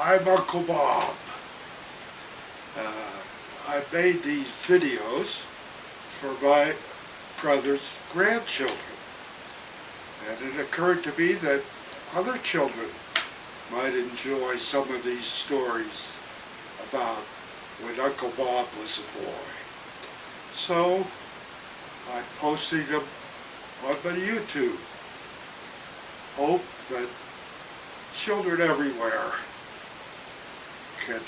I'm Uncle Bob. I made these videos for my brother's grandchildren, and it occurred to me that other children might enjoy some of these stories about when Uncle Bob was a boy. So I'm posting them on my YouTube. Hope that children everywhere can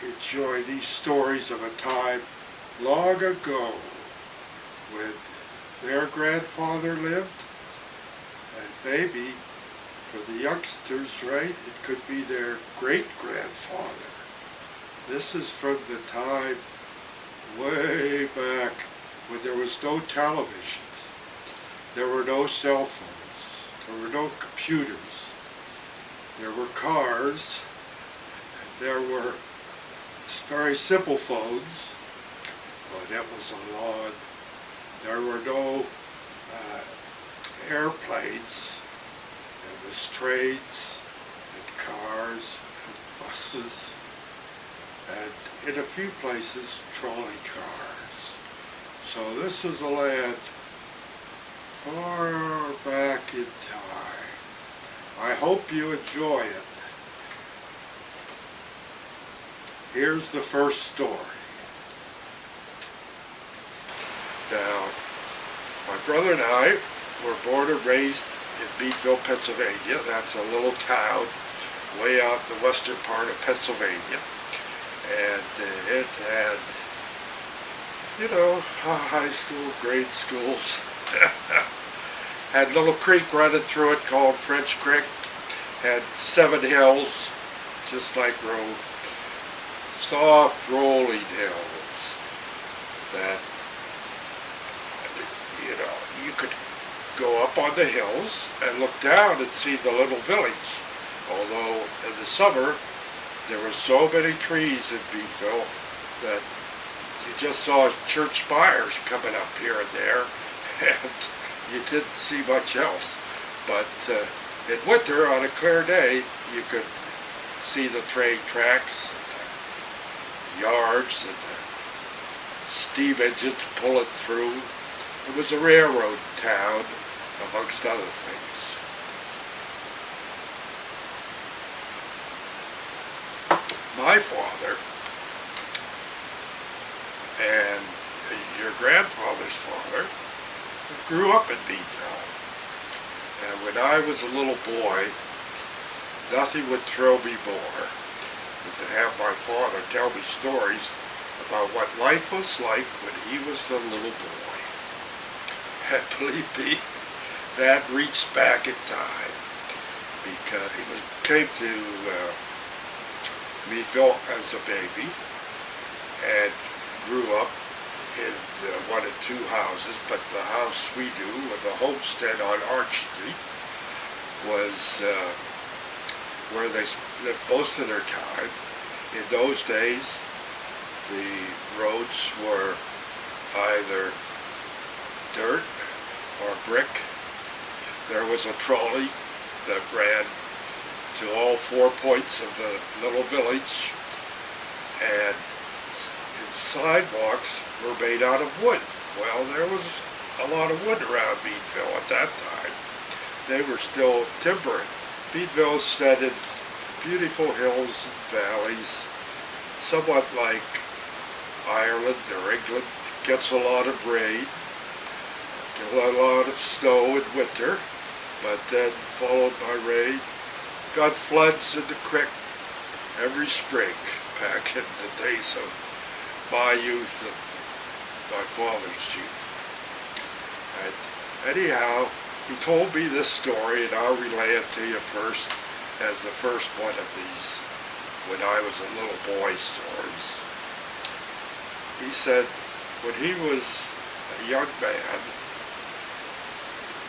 enjoy these stories of a time long ago when their grandfather lived, and maybe for the youngsters, right, it could be their great-grandfather. This is from the time way back when there was no television, there were no cell phones, there were no computers, there were cars, and there were very simple phones, but it was a lawn. There were no airplanes. It was trains and cars and buses, and in a few places trolley cars. So this is a land far back in time. I hope you enjoy it. Here's the first story. Now, my brother and I were born and raised in Beatville, Pennsylvania. That's a little town way out in the western part of Pennsylvania. And it had, you know, high school, grade schools. Had a little creek running through it called French Creek. Had 7 hills, just like Rome. Soft rolling hills that, you know, you could go up on the hills and look down and see the little village. Although in the summer there were so many trees in Beatville that you just saw church spires coming up here and there, and you didn't see much else. But in winter, on a clear day, you could see the train tracks, yards, and steam engines pulling through. It was a railroad town, amongst other things. My father and your grandfather's father grew up in Beatville. And when I was a little boy, nothing would thrill me more than to have my father tell me stories about what life was like when he was a little boy. And believe me, that reached back in time, because he came to Beatville as a baby and grew up in 1 and 2 houses, but the house we knew, the homestead on Arch Street, was where they lived most of their time. In those days, the roads were either dirt or brick. There was a trolley that ran to all 4 points of the little village, and sidewalks were made out of wood. Well, there was a lot of wood around Beatville at that time. They were still timbering. Beatville is set in beautiful hills and valleys, somewhat like Ireland or England. Gets a lot of rain, a lot of snow in winter, but then followed by rain. Got floods in the creek every spring back in the days of my youth and my father's youth. And anyhow, he told me this story, and I'll relay it to you first as the first one of these when I was a little boy stories. He said when he was a young man,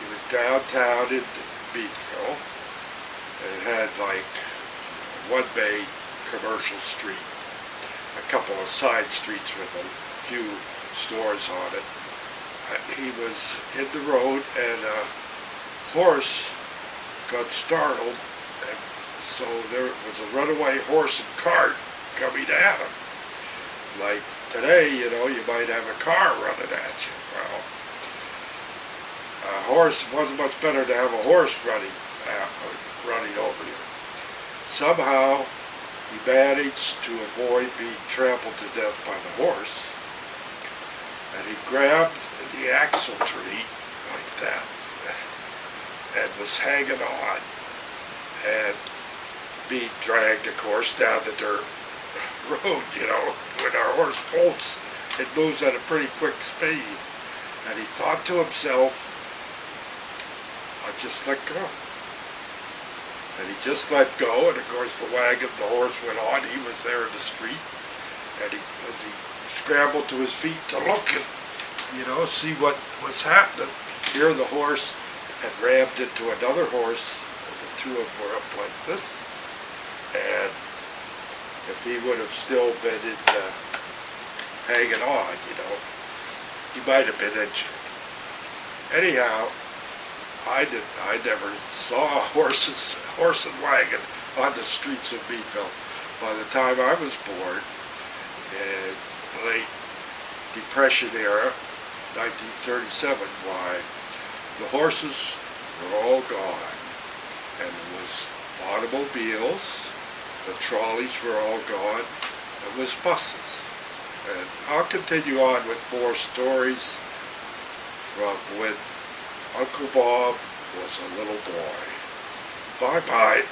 he was downtown in Beatville, and it had like one main commercial street, a couple of side streets with a few stores on it. He was in the road, and a horse got startled and So there was a runaway horse and cart coming at him. Like today, you know, you might have a car running at you. Well, a horse, it wasn't much better to have a horse running over you. Somehow, he managed to avoid being trampled to death by the horse, and he grabbed the axle tree like that and was hanging on and being dragged, of course, down the dirt road. You know, when our horse bolts, it moves at a pretty quick speed, and he thought to himself, I'll just let go. And he just let go, and of course the wagon, the horse went on. He was there in the street, and as he scrambled to his feet to look and, you know, see what was happening, here the horse had rammed into another horse, and the two of them were up like this. And if he would have still been hanging on, you know, he might have been injured. Anyhow, I never saw a horse and wagon on the streets of Meadville. By the time I was born, in late Depression era, 1937, why, the horses were all gone. And it was automobiles, the trolleys were all gone, it was buses. And I'll continue on with more stories from when Uncle Bob was a little boy. Bye-bye.